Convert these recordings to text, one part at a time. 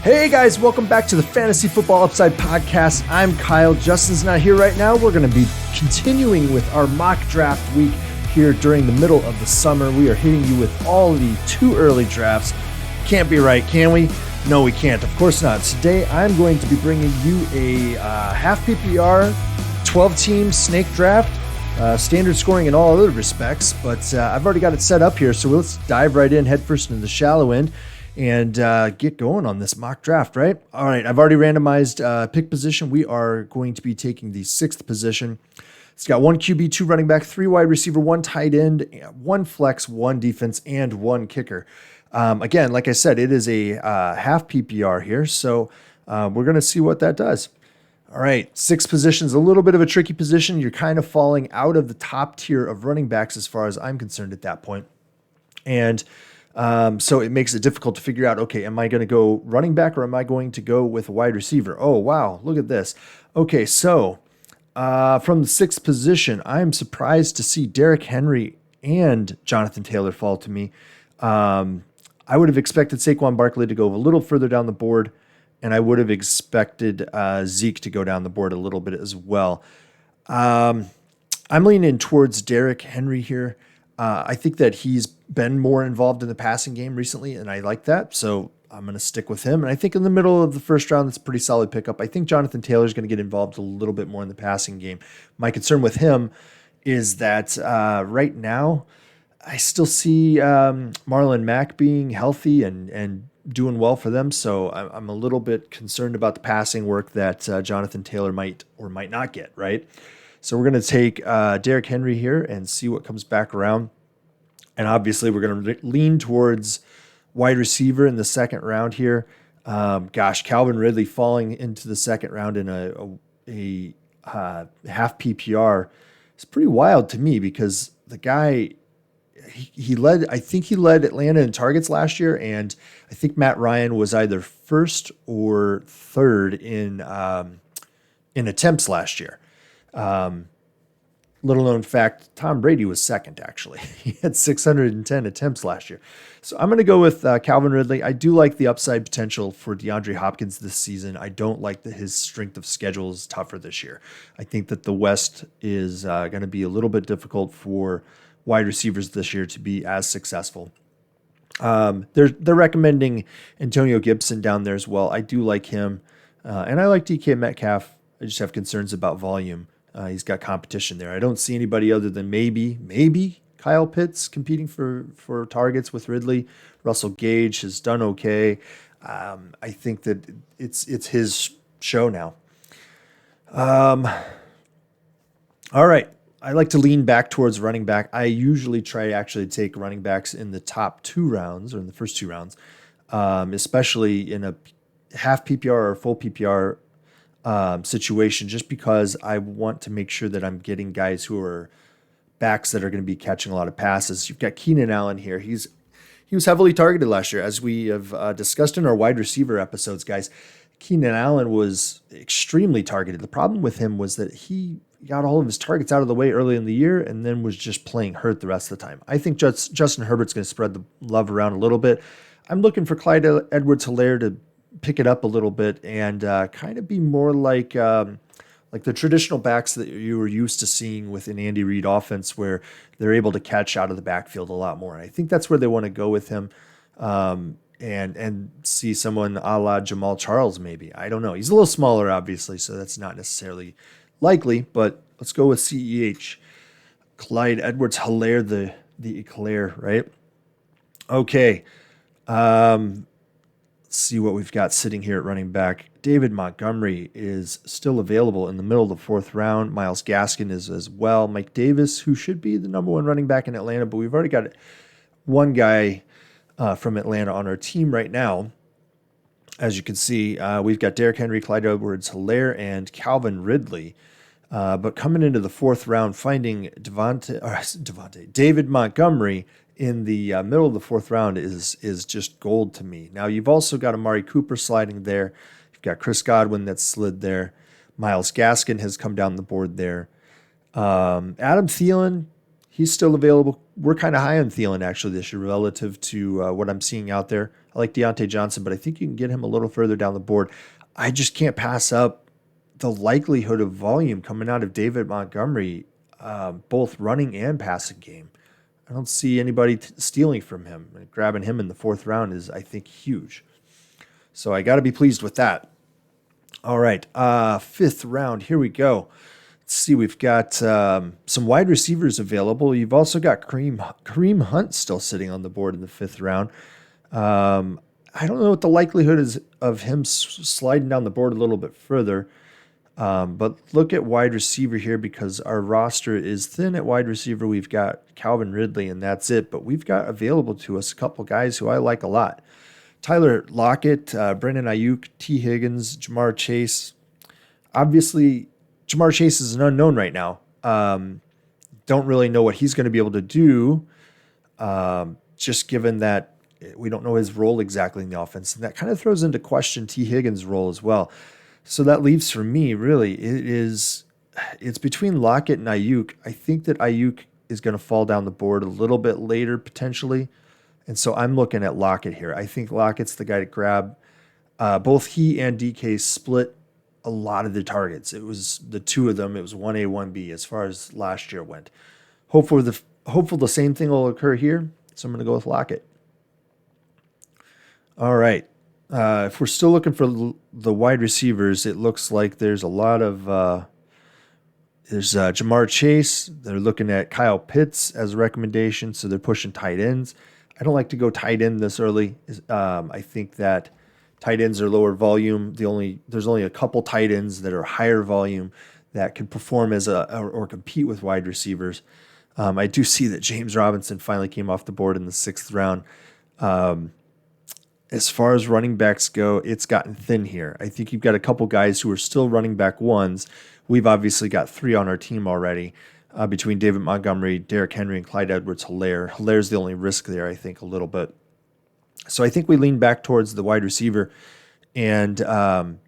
Hey guys, welcome back to the Fantasy Football Upside Podcast. I'm Kyle. Justin's not here right now. We're going to be continuing with our mock draft week here during the middle of the summer. We are hitting you with all the too early drafts. Can't be right, can we? No, we can't. Of course not. Today, I'm going to be bringing you a half PPR, 12-team snake draft, standard scoring in all other respects. But I've already got it set up here, so let's dive right in headfirst into the shallow end and get going on this mock draft, right? All right, I've already randomized pick position. We are going to be taking the 6th position. It's got 1 QB, 2 running back, 3 wide receiver, 1 tight end, 1 flex, 1 defense, and 1 kicker. Again, like I said, it is a half PPR here, so we're going to see what that does. All right, 6th position is a little bit of a tricky position. You're kind of falling out of the top tier of running backs as far as I'm concerned at that point. And so it makes it difficult to figure out, okay, am I going to go running back or am I going to go with a wide receiver? Oh, wow, look at this. Okay, so from the 6th position, I'm surprised to see Derrick Henry and Jonathan Taylor fall to me. I would have expected Saquon Barkley to go a little further down the board, and I would have expected Zeke to go down the board a little bit as well. I'm leaning towards Derrick Henry here. I think that he's been more involved in the passing game recently, and I like that, so I'm going to stick with him. And I think in the middle of the first round, that's a pretty solid pickup. I think Jonathan Taylor is going to get involved a little bit more in the passing game. My concern with him is that right now, I still see Marlon Mack being healthy and doing well for them, so I'm a little bit concerned about the passing work that Jonathan Taylor might or might not get, right? So we're going to take Derrick Henry here and see what comes back around. And obviously, we're going to lean towards wide receiver in the 2nd round here. Calvin Ridley falling into the 2nd round in a half PPR is pretty wild to me because the guy, he led Atlanta in targets last year, and I think Matt Ryan was either 1st or 3rd in attempts last year. Little known fact, Tom Brady was 2nd, actually. He had 610 attempts last year. So I'm going to go with Calvin Ridley. I do like the upside potential for DeAndre Hopkins this season. I don't like that his strength of schedule is tougher this year. I think that the West is going to be a little bit difficult for wide receivers this year to be as successful. They're recommending Antonio Gibson down there as well. I do like him. And I like DK Metcalf. I just have concerns about volume. He's got competition there. I don't see anybody other than maybe Kyle Pitts competing for targets with Ridley. Russell Gage has done okay. I think that it's his show now. All right. I like to lean back towards running back. I usually try actually to take running backs in the top 2 rounds or in the first 2 rounds, especially in a half PPR or full PPR situation, just because I want to make sure that I'm getting guys who are backs that are going to be catching a lot of passes. You've got Keenan Allen here. He was heavily targeted last year, as we have discussed in our wide receiver episodes, guys. Keenan Allen was extremely targeted. The problem with him was that he got all of his targets out of the way early in the year and then was just playing hurt the rest of the time. I think Justin Herbert's going to spread the love around a little bit. I'm looking for Clyde Edwards-Helaire to pick it up a little bit and kind of be more like the traditional backs that you were used to seeing with an Andy Reid offense, where they're able to catch out of the backfield a lot more. And I think that's where they want to go with him, and see someone a la Jamal Charles maybe. I don't know. He's a little smaller, obviously, so that's not necessarily likely. But let's go with CEH, Clyde Edwards-Helaire, the Eclair, right? Okay. Let's see what we've got sitting here at running back. David Montgomery is still available in the middle of the 4th round. Myles Gaskin is as well. Mike Davis, who should be the number 1 running back in Atlanta, but we've already got one guy from Atlanta on our team right now. As you can see, we've got Derrick Henry, Clyde Edwards-Helaire, and Calvin Ridley. But coming into the 4th round, finding David Montgomery in the middle of the 4th round is just gold to me. Now, you've also got Amari Cooper sliding there. You've got Chris Godwin that slid there. Myles Gaskin has come down the board there. Adam Thielen, He's still available. We're kind of high on Thielen actually this year relative to what I'm seeing out there. I like Deontay Johnson, but I think you can get him a little further down the board. I just can't pass up the likelihood of volume coming out of David Montgomery, both running and passing game. I don't see anybody stealing from him. Grabbing him in the 4th round is, I think, huge. So I got to be pleased with that. All right, 5th round. Here we go. Let's see. We've got some wide receivers available. You've also got Kareem Hunt still sitting on the board in the 5th round. I don't know what the likelihood is of him sliding down the board a little bit further. But look at wide receiver here because our roster is thin at wide receiver. We've got Calvin Ridley, and that's it. But we've got available to us a couple guys who I like a lot. Tyler Lockett, Brandon Ayuk, T. Higgins, Jamar Chase. Obviously, Jamar Chase is an unknown right now. Don't really know what he's going to be able to do, just given that we don't know his role exactly in the offense. And that kind of throws into question T. Higgins' role as well. So that leaves for me, really, it's between Lockett and Ayuk. I think that Ayuk is going to fall down the board a little bit later, potentially. And so I'm looking at Lockett here. I think Lockett's the guy to grab. Both he and DK split a lot of the targets. It was the two of them. It was 1A, 1B as far as last year went. Hopeful the same thing will occur here. So I'm going to go with Lockett. All right. If we're still looking for the wide receivers, it looks like there's a lot of there's Jamar Chase. They're looking at Kyle Pitts as a recommendation, so they're pushing tight ends. I don't like to go tight end this early. I think that tight ends are lower volume. There's only a couple tight ends that are higher volume that can perform as or compete with wide receivers. I do see that James Robinson finally came off the board in the 6th round. As far as running backs go, it's gotten thin here. I think you've got a couple guys who are still running back ones. We've obviously got 3 on our team already between David Montgomery, Derrick Henry, and Clyde Edwards-Helaire. Hilaire's the only risk there, I think, a little bit. So I think we lean back towards the wide receiver. And, I'm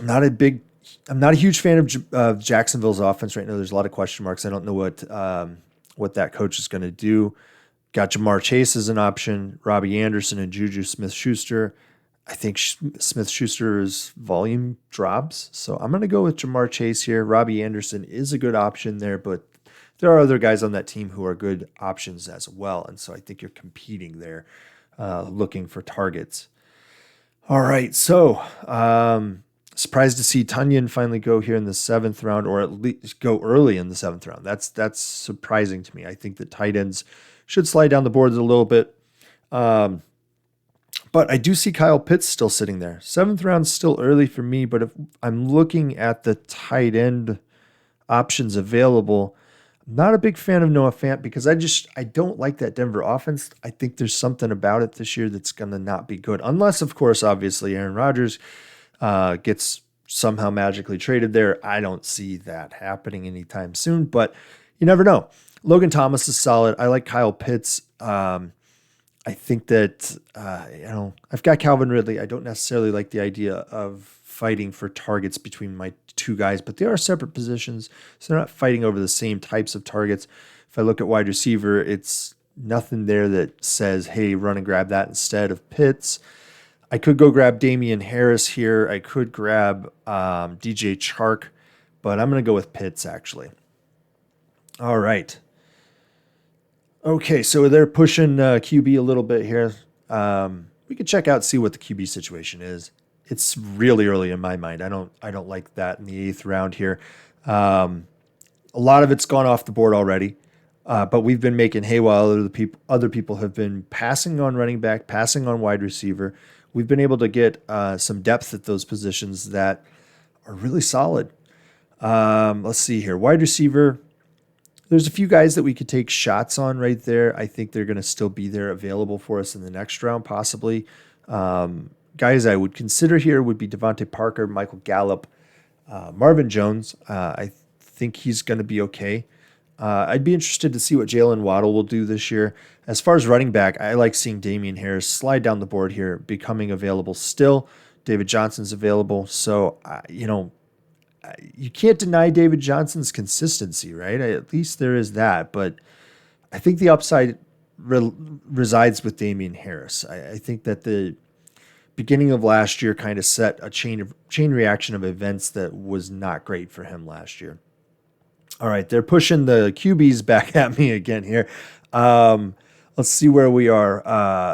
not a huge fan of Jacksonville's offense right now. There's a lot of question marks. I don't know what that coach is going to do. Got Jamar Chase as an option, Robbie Anderson and Juju Smith-Schuster. I think Smith-Schuster's volume drops, so I'm going to go with Jamar Chase here. Robbie Anderson is a good option there, but there are other guys on that team who are good options as well, and so I think you're competing there, looking for targets. All right, so surprised to see Tonyan finally go here in the 7th round, or at least go early in the 7th round. That's surprising to me. I think that tight ends should slide down the boards a little bit. But I do see Kyle Pitts still sitting there. 7th round's still early for me, but if I'm looking at the tight end options available, I'm not a big fan of Noah Fant because I don't like that Denver offense. I think there's something about it this year that's going to not be good. Unless, of course, obviously Aaron Rodgers gets somehow magically traded there. I don't see that happening anytime soon, but you never know. Logan Thomas is solid. I like Kyle Pitts. I think that, I've got Calvin Ridley. I don't necessarily like the idea of fighting for targets between my two guys, but they are separate positions, so they're not fighting over the same types of targets. If I look at wide receiver, it's nothing there that says, hey, run and grab that instead of Pitts. I could go grab Damian Harris here. I could grab DJ Chark, but I'm going to go with Pitts, actually. All right. Okay, so they're pushing QB a little bit here. We could check out, see what the QB situation is. It's really early in my mind. I don't like that in the 8th round here. A lot of it's gone off the board already, but we've been making hay while other people have been passing on running back, passing on wide receiver. We've been able to get some depth at those positions that are really solid. Let's see here. Wide receiver. There's a few guys that we could take shots on right there. I think they're going to still be there available for us in the next round, possibly. Guys I would consider here would be Devontae Parker, Michael Gallup, Marvin Jones. I think he's going to be okay. I'd be interested to see what Jalen Waddle will do this year. As far as running back, I like seeing Damian Harris slide down the board here, becoming available still. David Johnson's available. So, you can't deny David Johnson's consistency, right? At least there is that. But I think the upside resides with Damian Harris. I think that the beginning of last year kind of set a chain reaction of events that was not great for him last year. All right, they're pushing the QBs back at me again here. Let's see where we are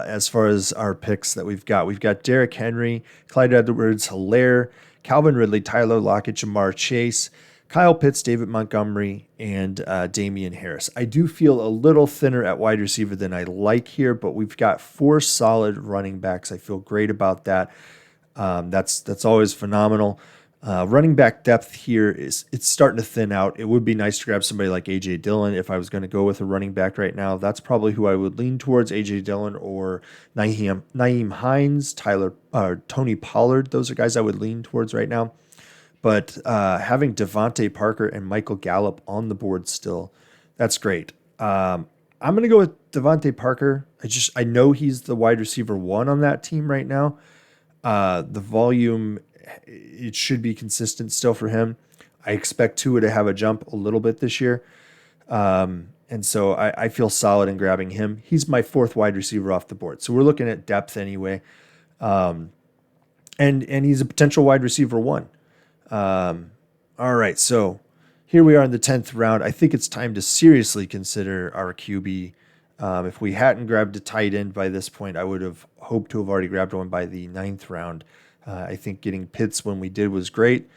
as far as our picks that we've got. We've got Derrick Henry, Clyde Edwards-Helaire, Calvin Ridley, Tyler Lockett, Jamar Chase, Kyle Pitts, David Montgomery, and Damian Harris. I do feel a little thinner at wide receiver than I like here, but we've got 4 solid running backs. I feel great about that. That's always phenomenal. Running back depth here it's starting to thin out. It would be nice to grab somebody like A.J. Dillon if I was going to go with a running back right now. That's probably who I would lean towards, A.J. Dillon or Nyheim Hines, Tony Pollard. Those are guys I would lean towards right now. But having Devontae Parker and Michael Gallup on the board still, that's great. I'm going to go with Devontae Parker. I know he's the wide receiver 1 on that team right now. The volume, it should be consistent still for him. I expect Tua to have a jump a little bit this year. And so I feel solid in grabbing him. He's my 4th wide receiver off the board. So we're looking at depth anyway. And he's a potential wide receiver 1. All right. So here we are in the 10th round. I think it's time to seriously consider our QB. If we hadn't grabbed a tight end by this point, I would have hoped to have already grabbed one by the 9th round. I think getting Pitts when we did was great.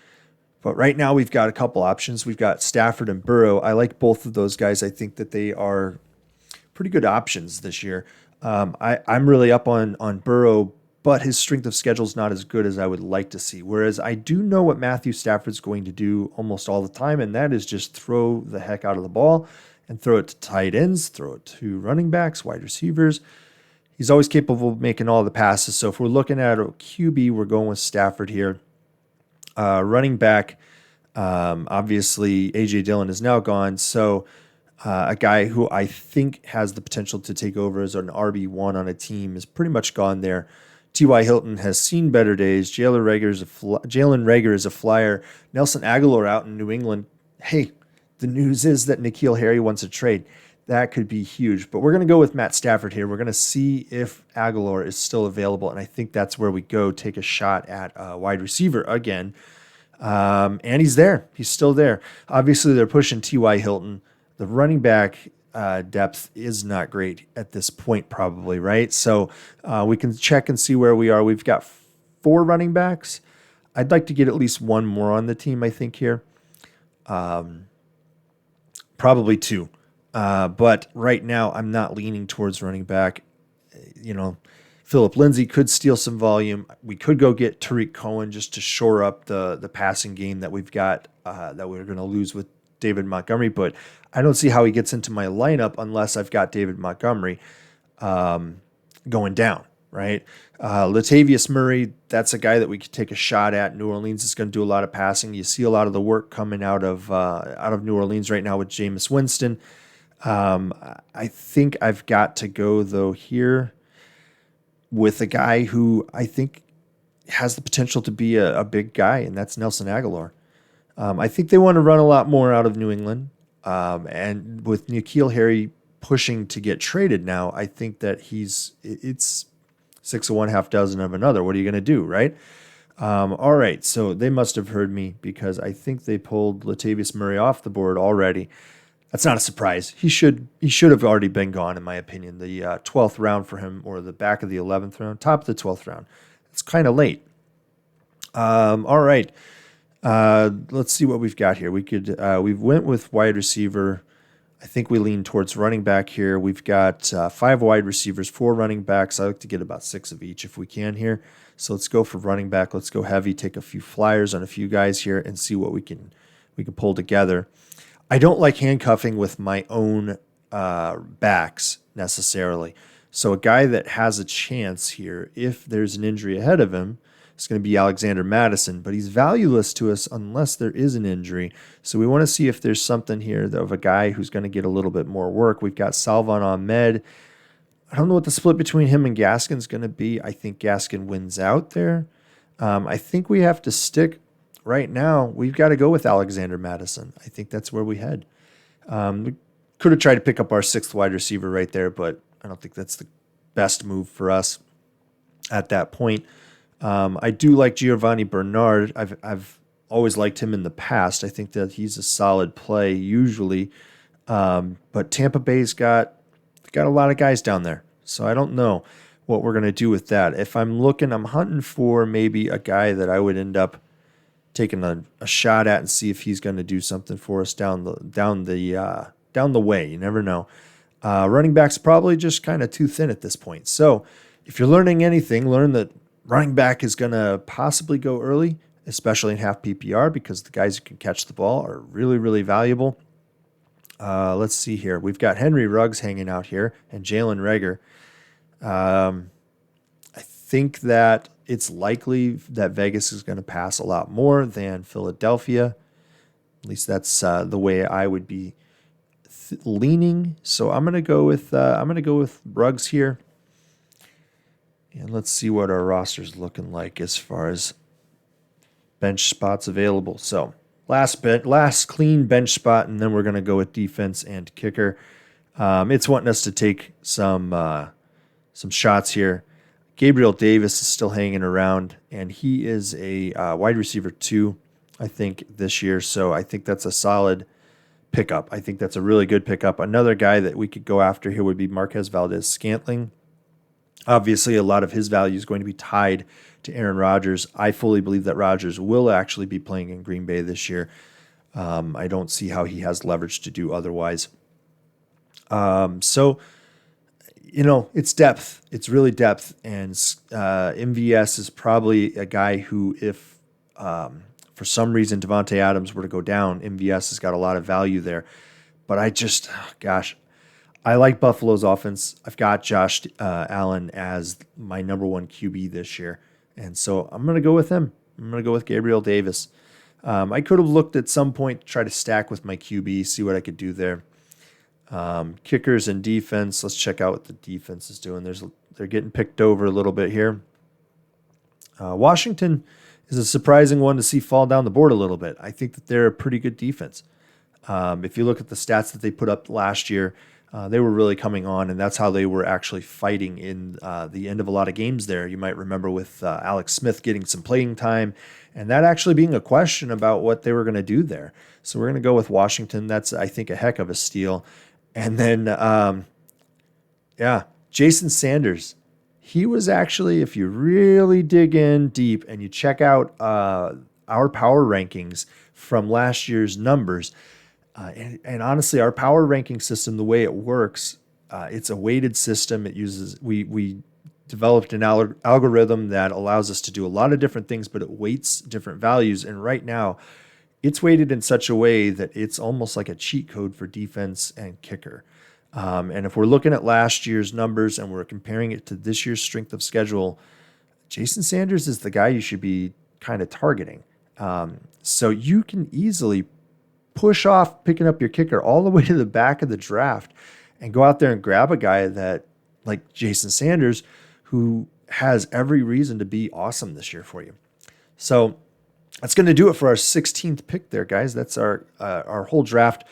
But right now we've got a couple options. We've got Stafford and Burrow. I like both of those guys. I think that they are pretty good options this year. I'm really up on Burrow, but his strength of schedule is not as good as I would like to see. Whereas I do know what Matthew Stafford's going to do almost all the time, and that is just throw the heck out of the ball and throw it to tight ends, throw it to running backs, wide receivers. He's always capable of making all the passes. So if we're looking at a QB, we're going with Stafford here. Running back, obviously A.J. Dillon is now gone. So a guy who I think has the potential to take over as an RB1 on a team is pretty much gone there. T.Y. Hilton has seen better days. Jalen Reagor is a flyer. Nelson Aguilar out in New England. Hey, the news is that N'Keal Harry wants a trade. That could be huge. But we're going to go with Matt Stafford here. We're going to see if Aguilar is still available, and I think that's where we go take a shot at wide receiver again. And he's there. He's still there. Obviously, they're pushing T.Y. Hilton. The running back depth is not great at this point probably, right? So we can check and see where we are. We've got 4 running backs. I'd like to get at least one more on the team, I think, here. Probably 2. But right now, I'm not leaning towards running back. Phillip Lindsay could steal some volume. We could go get Tariq Cohen just to shore up the passing game that we've got that we're going to lose with David Montgomery. But I don't see how he gets into my lineup unless I've got David Montgomery going down, right? Latavius Murray, that's a guy that we could take a shot at. New Orleans is going to do a lot of passing. You see a lot of the work coming out of New Orleans right now with Jameis Winston. I think I've got to go, though, here with a guy who I think has the potential to be a big guy, and that's Nelson Aguilar. I think they want to run a lot more out of New England. And with N'Keal Harry pushing to get traded now, I think that it's 6 of one, half dozen of another. What are you going to do, right? All right, so they must have heard me because I think they pulled Latavius Murray off the board already. That's not a surprise. He should have already been gone, in my opinion. The 12th round for him, or the back of the 11th round, top of the 12th round. It's kind of late. All right. Let's see what we've got here. We went with wide receiver. I think we lean towards running back here. We've got 5 wide receivers, 4 running backs. I like to get about 6 of each if we can here. So let's go for running back. Let's go heavy, take a few flyers on a few guys here and see what we can pull together. I don't like handcuffing with my own backs necessarily. So a guy that has a chance here, if there's an injury ahead of him, is going to be Alexander Mattison, but he's valueless to us unless there is an injury. So we want to see if there's something here of a guy who's going to get a little bit more work. We've got Salvon Ahmed. I don't know what the split between him and Gaskin is going to be. I think Gaskin wins out there. I think we have to stick right now, we've got to go with Alexander Madison. I think that's where we head. We could have tried to pick up our 6th wide receiver right there, but I don't think that's the best move for us at that point. I do like Giovanni Bernard. I've always liked him in the past. I think that he's a solid play usually. But Tampa Bay's got a lot of guys down there. So I don't know what we're going to do with that. If I'm hunting for maybe a guy that I would end up taking a shot at and see if he's going to do something for us down the way. You never know. Running back's probably just kind of too thin at this point. So if you're learning anything, learn that running back is going to possibly go early, especially in half PPR, because the guys who can catch the ball are really, really valuable. Let's see here. We've got Henry Ruggs hanging out here and Jalen Reagor. I think that it's likely that Vegas is going to pass a lot more than Philadelphia. At least that's the way I would be leaning. So I'm going to go with Ruggs here. And let's see what our roster's looking like as far as bench spots available. So last clean bench spot, and then we're going to go with defense and kicker. It's wanting us to take some shots here. Gabriel Davis is still hanging around, and he is a wide receiver 2, I think, this year. So I think that's a solid pickup. I think that's a really good pickup. Another guy that we could go after here would be Marquez Valdes-Scantling. Obviously, a lot of his value is going to be tied to Aaron Rodgers. I fully believe that Rodgers will actually be playing in Green Bay this year. I don't see how he has leverage to do otherwise. So, it's depth. It's really depth. And MVS is probably a guy who, if for some reason Devontae Adams were to go down, MVS has got a lot of value there. But I like Buffalo's offense. I've got Josh Allen as my number 1 QB this year. And so I'm going to go with him. I'm going to go with Gabriel Davis. I could have looked at some point to try to stack with my QB, see what I could do there. Kickers and defense. Let's check out what the defense is doing. They're getting picked over a little bit here. Washington is a surprising one to see fall down the board a little bit. I think that they're a pretty good defense. If you look at the stats that they put up last year, they were really coming on, and that's how they were actually fighting in the end of a lot of games there. You might remember with Alex Smith getting some playing time, and that actually being a question about what they were going to do there. So we're going to go with Washington. That's, I think, a heck of a steal. And then, Jason Sanders. He was actually, if you really dig in deep and you check out our power rankings from last year's numbers, and honestly, our power ranking system, the way it works, it's a weighted system. It uses we developed an algorithm that allows us to do a lot of different things, but it weights different values. And right now, it's weighted in such a way that it's almost like a cheat code for defense and kicker. And if we're looking at last year's numbers and we're comparing it to this year's strength of schedule, Jason Sanders is the guy you should be kind of targeting. So you can easily push off picking up your kicker all the way to the back of the draft and go out there and grab a guy that, like Jason Sanders, who has every reason to be awesome this year for you. So that's going to do it for our 16th pick there, guys. That's our whole draft.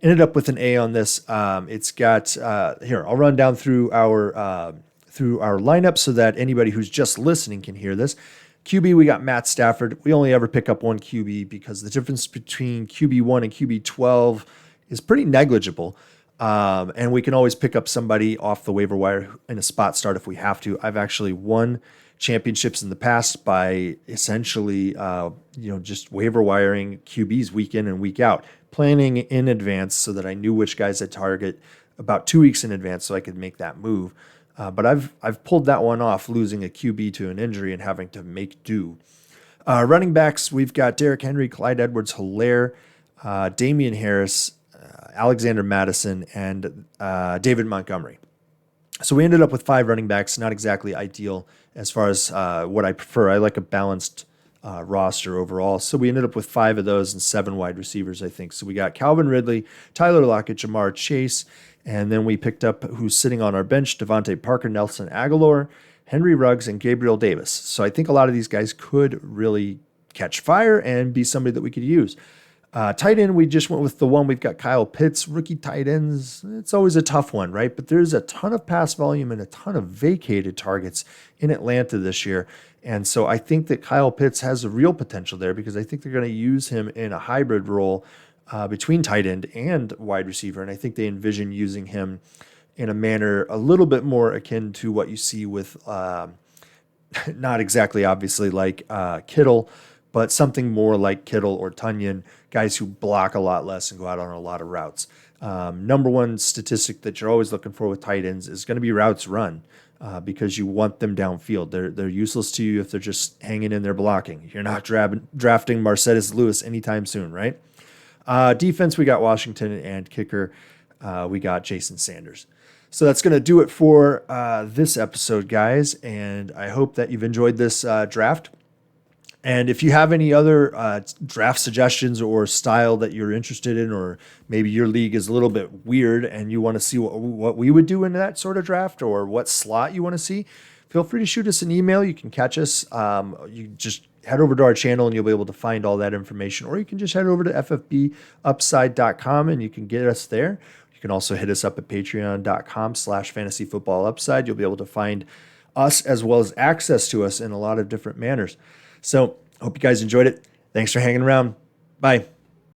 Ended up with an A on this. It's got here. I'll run down through our lineup so that anybody who's just listening can hear this. QB, we got Matt Stafford. We only ever pick up one QB because the difference between QB1 and QB12 is pretty negligible. And we can always pick up somebody off the waiver wire in a spot start if we have to. I've actually won championships in the past by essentially, just waiver wiring QBs week in and week out, planning in advance so that I knew which guys I'd target about 2 weeks in advance so I could make that move. But I've pulled that one off, losing a QB to an injury and having to make do. Running backs, we've got Derrick Henry, Clyde Edwards-Helaire, Damian Harris, Alexander Madison, and David Montgomery. So we ended up with 5 running backs, not exactly ideal as far as what I prefer. I like a balanced roster overall. So we ended up with 5 of those and 7 wide receivers, I think. So we got Calvin Ridley, Tyler Lockett, Jamar Chase, and then we picked up who's sitting on our bench, Devontae Parker, Nelson Aguilar, Henry Ruggs, and Gabriel Davis. So I think a lot of these guys could really catch fire and be somebody that we could use. Tight end, we just went with the one. We've got Kyle Pitts, rookie tight ends. It's always a tough one, right? But there's a ton of pass volume and a ton of vacated targets in Atlanta this year. And so I think that Kyle Pitts has a real potential there because I think they're going to use him in a hybrid role between tight end and wide receiver. And I think they envision using him in a manner a little bit more akin to what you see with, not exactly obviously like Kittle, but something more like Kittle or Tonyan, guys who block a lot less and go out on a lot of routes. Number one statistic that you're always looking for with tight ends is going to be routes run because you want them downfield. They're useless to you if they're just hanging in there blocking. You're not drafting Marcedes Lewis anytime soon, right? Defense, we got Washington, and kicker, we got Jason Sanders. So that's going to do it for this episode, guys, and I hope that you've enjoyed this draft. And if you have any other draft suggestions or style that you're interested in, or maybe your league is a little bit weird and you want to see what we would do in that sort of draft or what slot you want to see, feel free to shoot us an email. You can catch us. You just head over to our channel and you'll be able to find all that information. Or you can just head over to ffbupside.com and you can get us there. You can also hit us up at patreon.com/fantasyfootballupside. You'll be able to find us as well as access to us in a lot of different manners. So hope you guys enjoyed it. Thanks for hanging around. Bye.